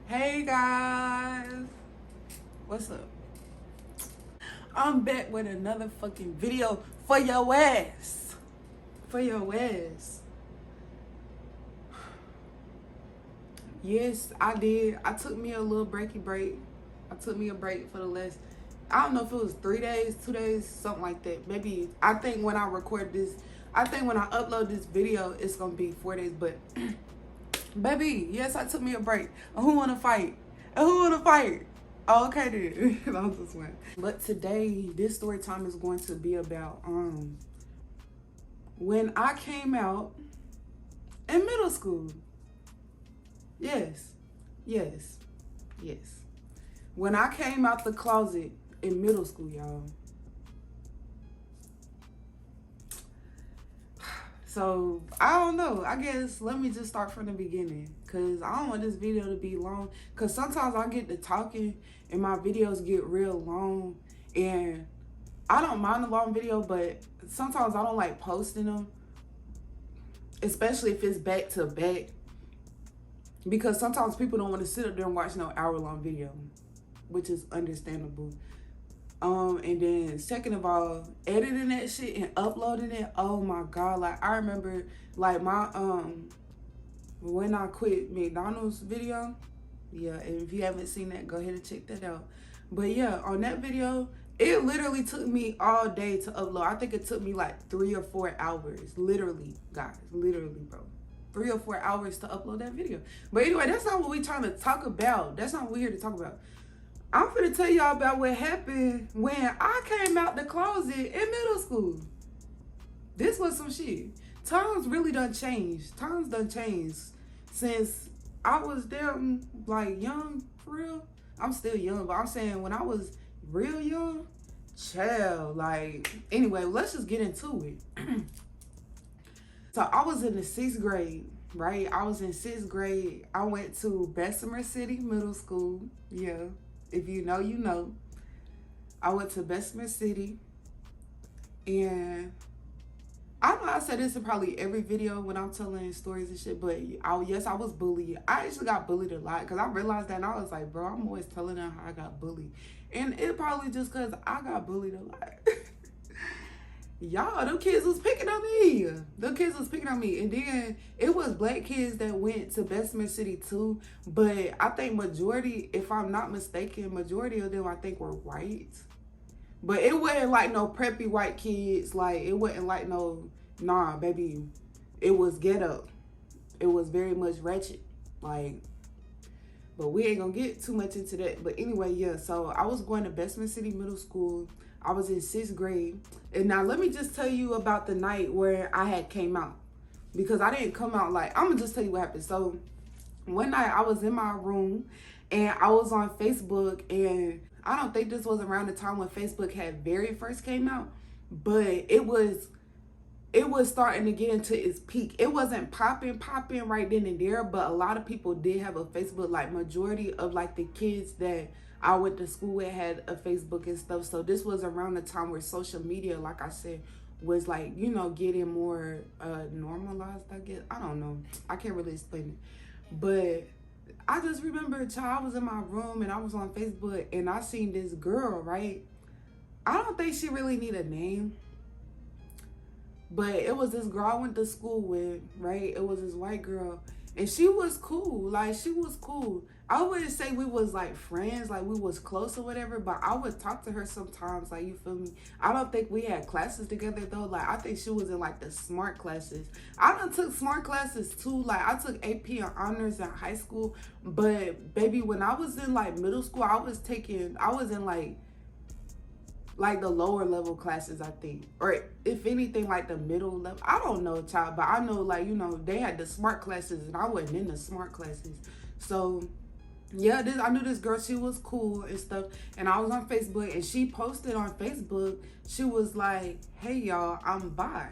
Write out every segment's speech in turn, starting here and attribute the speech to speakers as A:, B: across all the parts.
A: Hey guys, what's up? I'm back with another fucking video for your ass. For your ass. Yes, I did. I took me a little break. I took me a break for the last, I don't know if it was 3 days, 2 days, something like that. Maybe, I think when I record this, I think when I upload this video, it's gonna be 4 days. But, baby, yes, I took me a break. Who wanna fight? Who wanna fight? Oh, okay then. I'm just playing. But today, this story time is going to be about when I came out in middle school. Yes, yes, yes. When I came out the closet in middle school, y'all. So, I don't know. I guess let me just start from the beginning. Because I don't want this video to be long. Because sometimes I get to talking and my videos get real long. And I don't mind a long video, but sometimes I don't like posting them. Especially if it's back to back. Because sometimes people don't want to sit up there and watch no hour-long video. Which is understandable. And then second of all, editing that shit and uploading it, oh my god, like I remember like my when I quit McDonald's video. Yeah, and if you haven't seen that, go ahead and check that out. But yeah, on that video, it literally took me all day to upload. I think it took me like 3 or 4 hours. Literally, guys, literally, bro. 3 or 4 hours to upload that video. But anyway, that's not what we trying to talk about. That's not what we're here to talk about. I'm finna tell y'all about what happened when I came out the closet in middle school. This was some shit. Times really done changed. Times done changed since I was damn like young, for real. I'm still young, but I'm saying when I was real young, child, like, anyway, let's just get into it. So I was in the 6th grade, right? I was in 6th grade. I went to Bessemer City Middle School. Yeah. If you know, you know. I went to Bessemer City, and I know I said this in probably every video when I'm telling stories and shit, but yes, I was bullied. I actually got bullied a lot because I realized that, and I was like, bro, I'm always telling them how I got bullied. And it probably just because I got bullied a lot. Y'all, them kids was picking on me. Them kids was picking on me. And then it was black kids that went to Bessemer City too. But I think majority, if I'm not mistaken, majority of them I think were white. But it wasn't like no preppy white kids. Like, it wasn't like no, nah, baby. It was ghetto. It was very much ratchet. Like, but we ain't gonna get too much into that. But anyway, yeah, so I was going to Bessemer City Middle School. I was in 6th grade. And now let me just tell you about the night where I had came out. Because I didn't come out like, I'm gonna just tell you what happened. So one night I was in my room and I was on Facebook, and I don't think this was around the time when Facebook had very first came out, but it was starting to get into its peak. It wasn't popping right then and there, but a lot of people did have a Facebook. Like majority of like the kids that I went to school with had a Facebook and stuff. So this was around the time where social media, like I said, was like, you know, getting more normalized, I guess. I don't know. I can't really explain it. But I just remember a child, I was in my room and I was on Facebook and I seen this girl, right? I don't think she really need a name. But it was this girl I went to school with, right? It was this white girl. And she was cool. Like, she was cool. I wouldn't say we was, like, friends. Like, we was close or whatever. But I would talk to her sometimes. Like, you feel me? I don't think we had classes together, though. Like, I think she was in, like, the smart classes. I done took smart classes, too. Like, I took AP and honors in high school. But, baby, when I was in, like, middle school, I was in, like the lower level classes, I think, or if anything, like the middle level. I don't know, child, but I know, like, you know, they had the smart classes and I wasn't in the smart classes. So yeah, I knew this girl, she was cool and stuff, and I was on Facebook and she posted on Facebook, she was like, hey y'all, I'm bi.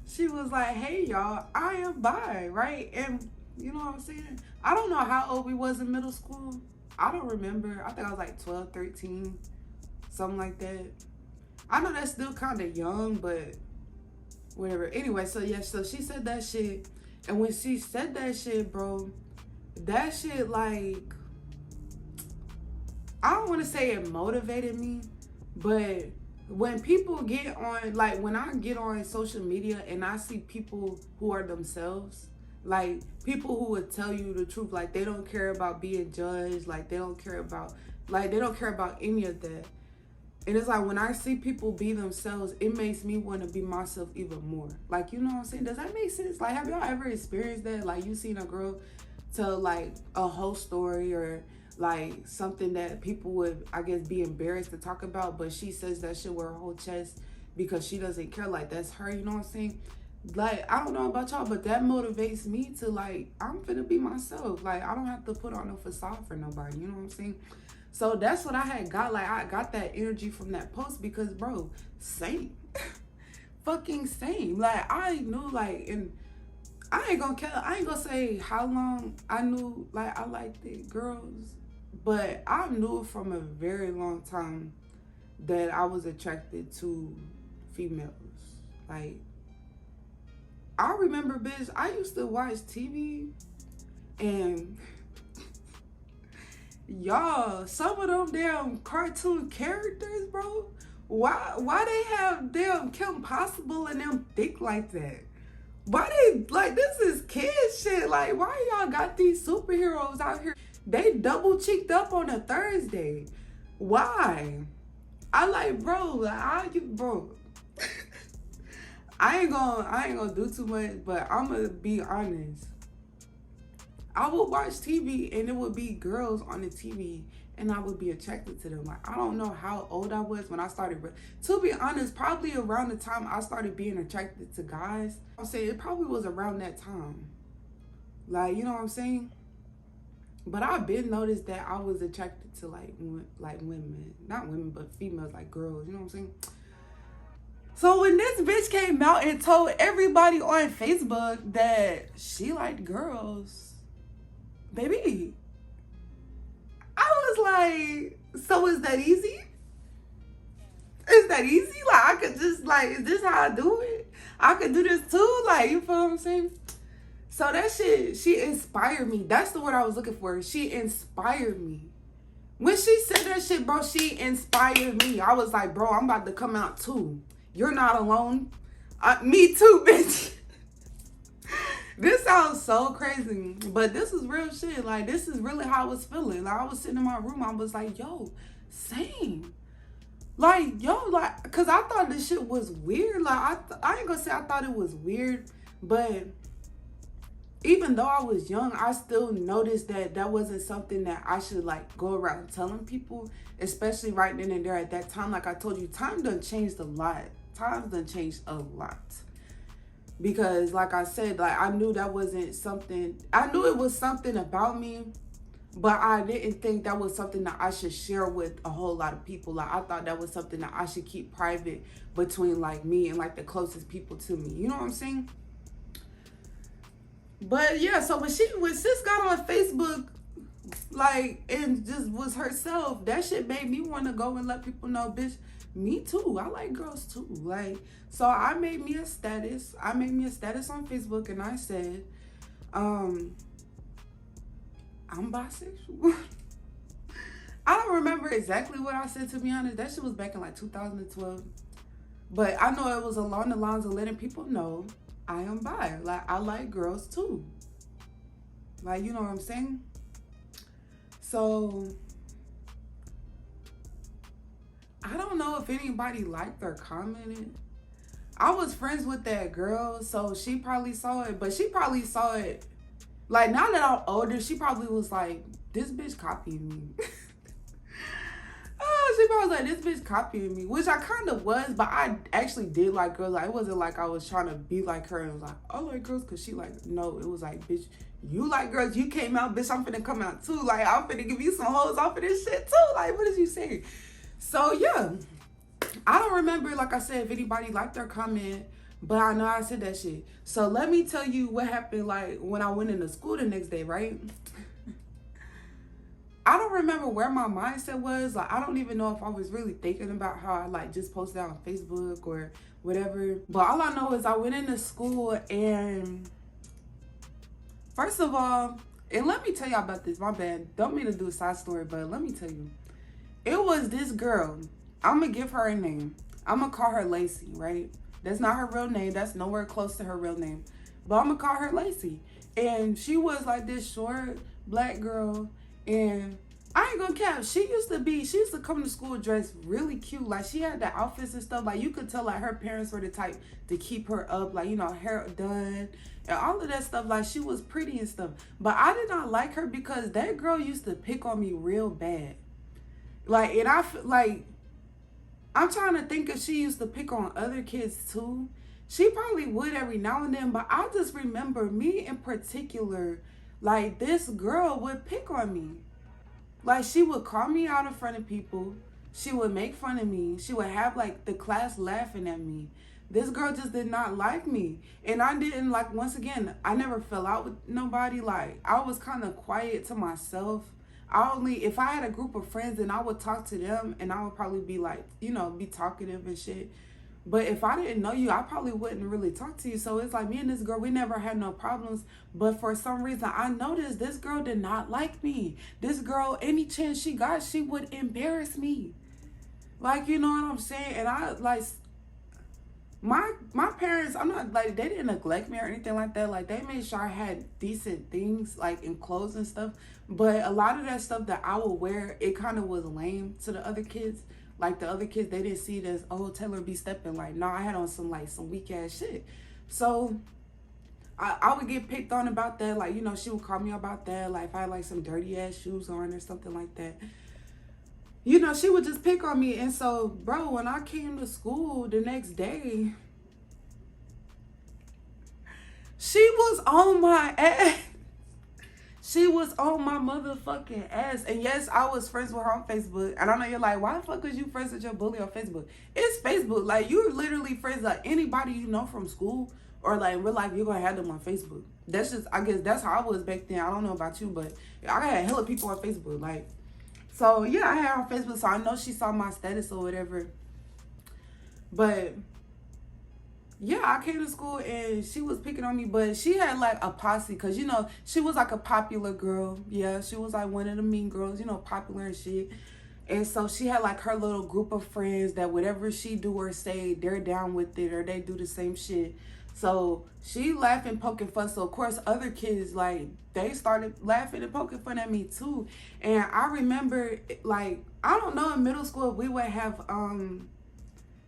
A: She was like, hey y'all, I am bi, right? And you know what I'm saying? I don't know how old we was in middle school. I don't remember. I think I was like 12, 13, something like that. I know that's still kind of young, but whatever. Anyway, so yeah, so she said that shit. And when she said that shit, bro, that shit, like, I don't want to say it motivated me, but when people get on, like, when I get on social media and I see people who are themselves, like, people who would tell you the truth, like, they don't care about being judged, like, they don't care about, any of that. And it's like, when I see people be themselves, it makes me want to be myself even more. Like, you know what I'm saying? Does that make sense? Like, have y'all ever experienced that? Like, you seen a girl tell, like, a whole story or, like, something that people would, I guess, be embarrassed to talk about, but she says that shit with her whole chest because she doesn't care. Like, that's her, you know what I'm saying? Like, I don't know about y'all, but that motivates me to, like, I'm finna be myself. Like, I don't have to put on a facade for nobody, you know what I'm saying? So that's what I had got. Like, I got that energy from that post because, bro, same. Fucking same. Like, I knew, like, and I ain't gonna say how long I knew, like, I liked it, girls. But I knew from a very long time that I was attracted to females. Like, I remember, bitch, I used to watch TV and y'all, some of them damn cartoon characters, bro, why they have damn Kim Possible and them thick like that? Why they, like, this is kid shit. Like, why y'all got these superheroes out here? They double cheeked up on a Thursday. Why? I like, bro, bro. I ain't gonna do too much, but I'm gonna be honest. I would watch TV and it would be girls on the TV and I would be attracted to them. Like, I don't know how old I was when I started, but to be honest, probably around the time I started being attracted to guys, I'm saying it probably was around that time. Like, you know what I'm saying? But I've been noticed that I was attracted to like women, not women, but females, like girls, you know what I'm saying? So when this bitch came out and told everybody on Facebook that she liked girls, baby, I was like, so is that easy? Is that easy? Like, I could just, like, is this how I do it? I could do this too? Like, you feel what I'm saying? So that shit, she inspired me. That's the word I was looking for. She inspired me. When she said that shit, bro, she inspired me. I was like, bro, I'm about to come out too. You're not alone. Me too, bitch. This sounds so crazy, but this is real shit. Like, this is really how I was feeling. Like, I was sitting in my room. I was like, yo, same. Like, yo, like, because I thought this shit was weird. Like, I ain't gonna say I thought it was weird, but even though I was young, I still noticed that that wasn't something that I should, like, go around telling people, especially right then and there at that time. Like I told you, time done changed a lot. Times done changed a lot. Because, like I said, like, I knew that wasn't something, I knew it was something about me, but I didn't think that was something that I should share with a whole lot of people. Like, I thought that was something that I should keep private between, like, me and, like, the closest people to me. You know what I'm saying? But yeah, so when sis got on Facebook, like, and just was herself, that shit made me want to go and let people know, bitch, me too. I like girls too. Like, so I made me a status. I made me a status on Facebook and I said, I'm bisexual. I don't remember exactly what I said, to be honest. That shit was back in like 2012. But I know it was along the lines of letting people know I am bi. Like, I like girls too. Like, you know what I'm saying? So I don't know if anybody liked or commented. I was friends with that girl, so she probably saw it, but she probably saw it, like, now that I'm older, she probably was like, this bitch copying me. She probably was like, this bitch copying me, which I kind of was, but I actually did like girls. Like, it wasn't like I was trying to be like her and was like, I like girls because she like, no, it was like, bitch, you like girls, you came out, bitch, I'm finna come out too. Like, I'm finna give you some hoes off of this shit too. Like, what is you saying? So yeah, I don't remember, like I said, if anybody liked their comment, but I know I said that shit. So let me tell you what happened, like, when I went into school the next day, right? I don't remember where my mindset was. Like, I don't even know if I was really thinking about how I, like, just posted on Facebook or whatever. But all I know is I went into school and, first of all, And let me tell y'all about this. My bad. Don't mean to do a side story, but let me tell you. It was this girl. I'm going to give her a name. I'm going to call her Lacey, right? That's not her real name. That's nowhere close to her real name. But I'm going to call her Lacey. And she was like this short black girl. And I ain't gonna cap. She used to come to school dressed really cute. Like, she had the outfits and stuff. Like, you could tell, like, her parents were the type to keep her up. Like, you know, hair done and all of that stuff. Like, she was pretty and stuff. But I did not like her because that girl used to pick on me real bad. Like, and I feel like, I'm trying to think if she used to pick on other kids too. She probably would every now and then, but I just remember me in particular, like, this girl would pick on me. Like, she would call me out in front of people. She would make fun of me. She would have, like, the class laughing at me. This girl just did not like me. And I didn't, like, once again, I never fell out with nobody. Like, I was kind of quiet to myself. If I had a group of friends, then I would talk to them, and I would probably be like, you know, be talkative and shit. But if I didn't know you, I probably wouldn't really talk to you. So it's like, me and this girl, we never had no problems. But for some reason, I noticed this girl did not like me. This girl, any chance she got, she would embarrass me. Like, you know what I'm saying? And I, like, my parents, I'm not, like, they didn't neglect me or anything like that. Like, they made sure I had decent things, like, in clothes and stuff. But a lot of that stuff that I would wear, it kind of was lame to the other kids. Like, the other kids, they didn't see it as, oh, Taylor be stepping. Like, no, I had on some weak ass shit. So I would get picked on about that. Like, you know, she would call me about that. Like, if I had, like, some dirty ass shoes on or something like that. You know, she would just pick on me. And so, bro, when I came to school the next day, she was on my ass. She was on my motherfucking ass. And yes, I was friends with her on Facebook. And I know you're like, why the fuck was you friends with your bully on Facebook? It's Facebook. Like, you're literally friends with anybody you know from school or, like, in real life, you're going to have them on Facebook. That's just, I guess that's how I was back then. I don't know about you, but I had hella people on Facebook. Like, so, yeah, I had her on Facebook. So I know she saw my status or whatever. But yeah, I came to school and she was picking on me, but she had like a posse because, you know, she was like a popular girl. Yeah, she was like one of the mean girls, you know, popular and shit. And so she had like her little group of friends that whatever she do or say, they're down with it or they do the same shit. So she laughing, poking fun. So of course other kids, like, they started laughing and poking fun at me too. And I remember, like, I don't know, in middle school we would have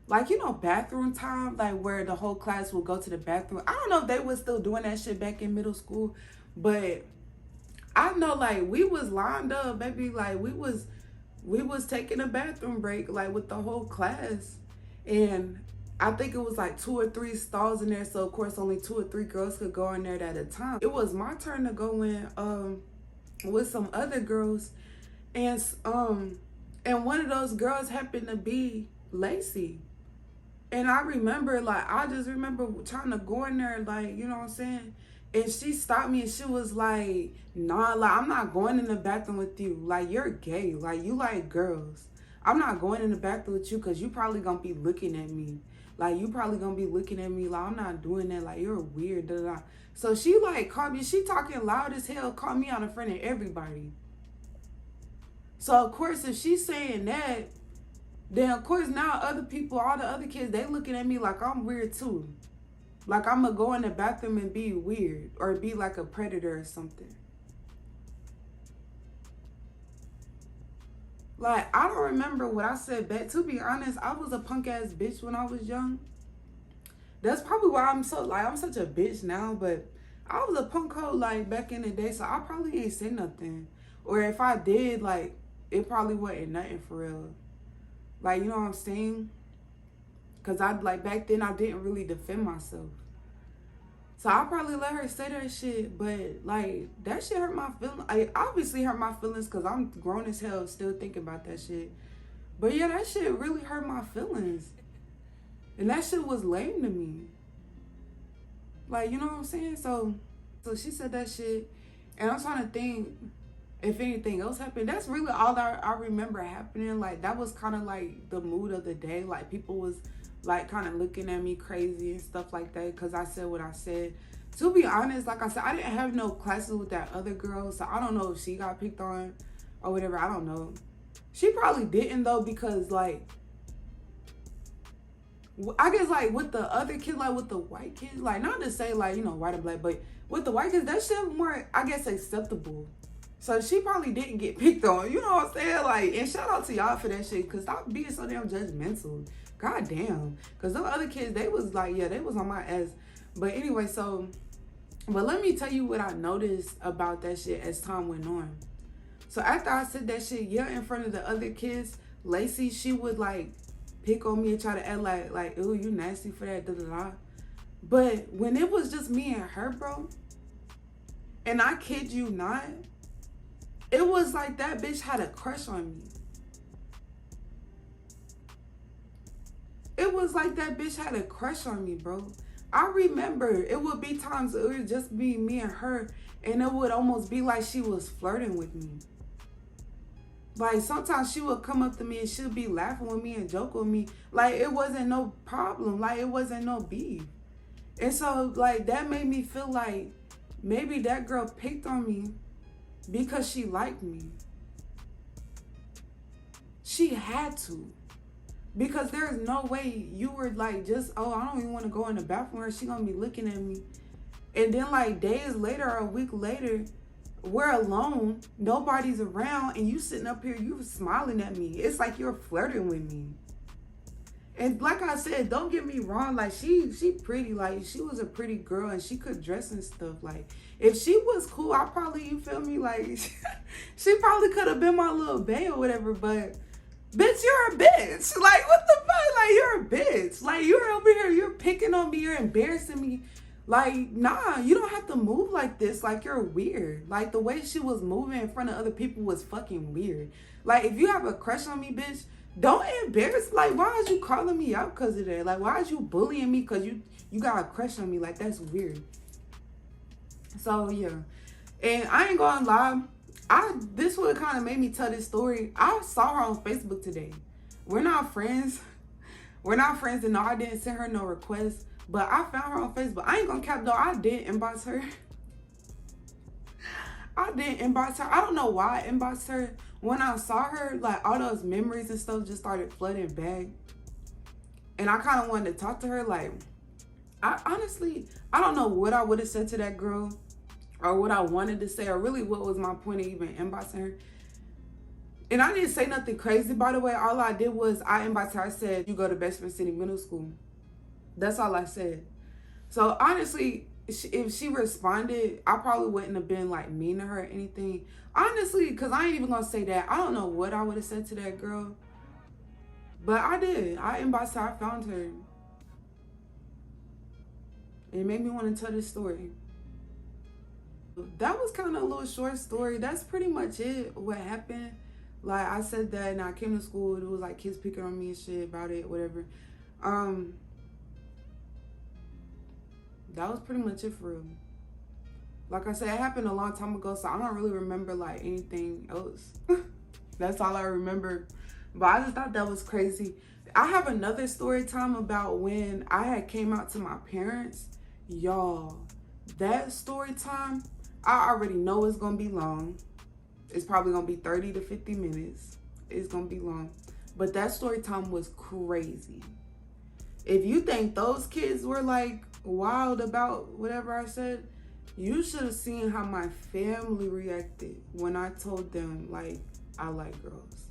A: like, you know, bathroom time, like where the whole class would go to the bathroom. I don't know if they was still doing that shit back in middle school, but I know, like, we was lined up, baby. Like, we was taking a bathroom break, like, with the whole class. And I think it was like 2 or 3 stalls in there. So of course only 2 or 3 girls could go in there at a time. It was my turn to go in with some other girls. And one of those girls happened to be Lacey. And I remember, like, I just remember trying to go in there, like, you know what I'm saying? And she stopped me and she was like, nah, like, I'm not going in the bathroom with you. Like, you're gay. Like, you like girls. I'm not going in the bathroom with you because you probably going to be looking at me. Like, you probably going to be looking at me like, I'm not doing that. Like, you're weird. Da, da, da. So she, like, called me. She talking loud as hell, called me out in front of everybody. So, of course, if she's saying that, then, of course, now other people, all the other kids, they looking at me like I'm weird, too. Like, I'm going to go in the bathroom and be weird or be like a predator or something. Like, I don't remember what I said back. To be honest, I was a punk-ass bitch when I was young. That's probably why I'm such a bitch now. But I was a punk hoe, like, back in the day. So I probably ain't said nothing. Or if I did, like, it probably wasn't nothing for real. Like, you know what I'm saying? Because back then I didn't really defend myself. So I probably let her say that shit. But, like, that shit hurt my feelings. I obviously hurt my feelings because I'm grown as hell still thinking about that shit. But, yeah, that shit really hurt my feelings. And that shit was lame to me. Like, you know what I'm saying? So she said that shit. And I'm trying to think if anything else happened. That's really all I remember happening. Like, that was kind of like the mood of the day. Like, people was like kind of looking at me crazy and stuff like that because I said what I said. To be honest, like I said, I didn't have no classes with that other girl, so I don't know if she got picked on or whatever. I don't know. She probably didn't though, because like, I guess like with the other kids, like with the white kids, like not to say like, you know, white and black, but with the white kids, that shit more, I guess, acceptable. So she probably didn't get picked on, you know what I'm saying? Like, and shout out to y'all for that shit, because stop being so damn judgmental. God damn. Because those other kids, they was like, yeah, they was on my ass. But anyway, so, but let me tell you what I noticed about that shit as time went on. So after I said that shit, yeah, in front of the other kids, Lacey, she would like pick on me and try to act like, ooh, you nasty for that, da-da-da. But when it was just me and her, bro, and I kid you not, it was like that bitch had a crush on me. It was like that bitch had a crush on me, bro. I remember it would be times it would just be me and her, and it would almost be like she was flirting with me. Like, sometimes she would come up to me and she'll be laughing with me and joke with me. Like, it wasn't no problem. Like, it wasn't no beef. And so, like, that made me feel like maybe that girl picked on me because she liked me. She had to. Because there's no way you were like, just, oh, I don't even want to go in the bathroom or she gonna be looking at me. And then like days later or a week later, we're alone, nobody's around, and you sitting up here, you smiling at me. It's like you're flirting with me. And like I said, don't get me wrong, like she pretty, like she was a pretty girl and she could dress and stuff. Like if she was cool, I probably, you feel me, like she probably could have been my little bae or whatever, but bitch, you're a bitch. Like what the fuck? Like you're a bitch. Like you're over here, you're picking on me, you're embarrassing me. Like, nah, you don't have to move like this. Like, you're weird. Like, the way she was moving in front of other people was fucking weird. Like, if you have a crush on me, bitch, don't embarrass. Like, why is you calling me out because of that? Like, why is you bullying me because you got a crush on me? Like, that's weird. So, yeah. And I ain't gonna lie. This would kind of made me tell this story. I saw her on Facebook today. We're not friends. We're not friends, and no, I didn't send her no request. But I found her on Facebook. I ain't gonna cap though, I did inbox her. I did inbox her. I don't know why I inboxed her. When I saw her, like all those memories and stuff just started flooding back. And I kind of wanted to talk to her. Like, I honestly, I don't know what I would have said to that girl or what I wanted to say or really what was my point of even inboxing her. And I didn't say nothing crazy, by the way. All I did was I inboxed her. I said, you go to Bessemer City Middle School. That's all I said. So honestly, if she responded, I probably wouldn't have been like mean to her or anything. Honestly, because I ain't even gonna say that. I don't know what I would have said to that girl. But I did. I inboxed her. I found her. It made me want to tell this story. That was kind of a little short story. That's pretty much it. What happened. Like I said that and I came to school. It was like kids picking on me and shit about it, whatever. That was pretty much it for real. Like I said, it happened a long time ago, so I don't really remember like anything else. That's all I remember. But I just thought that was crazy. I have another story time about when I had came out to my parents. Y'all, that story time, I already know it's gonna be long. It's probably gonna be 30 to 50 minutes. It's gonna be long. But that story time was crazy. If you think those kids were like wild about whatever I said, you should have seen how my family reacted when I told them like I like girls.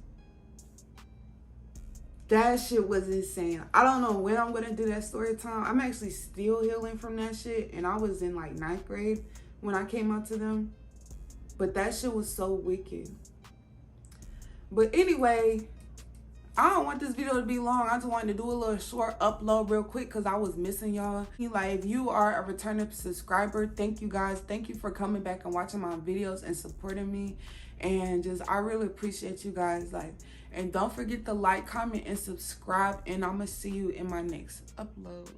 A: That shit was insane. I don't know when I'm gonna do that story time. I'm actually still healing from that shit, and I was in like 9th grade when I came out to them. But that shit was so wicked. But anyway, I don't want this video to be long. I just wanted to do a little short upload real quick because I was missing y'all. Like, if you are a returning subscriber, thank you guys. Thank you for coming back and watching my videos and supporting me. And just, I really appreciate you guys. Like, and don't forget to like, comment, and subscribe. And I'm going to see you in my next upload.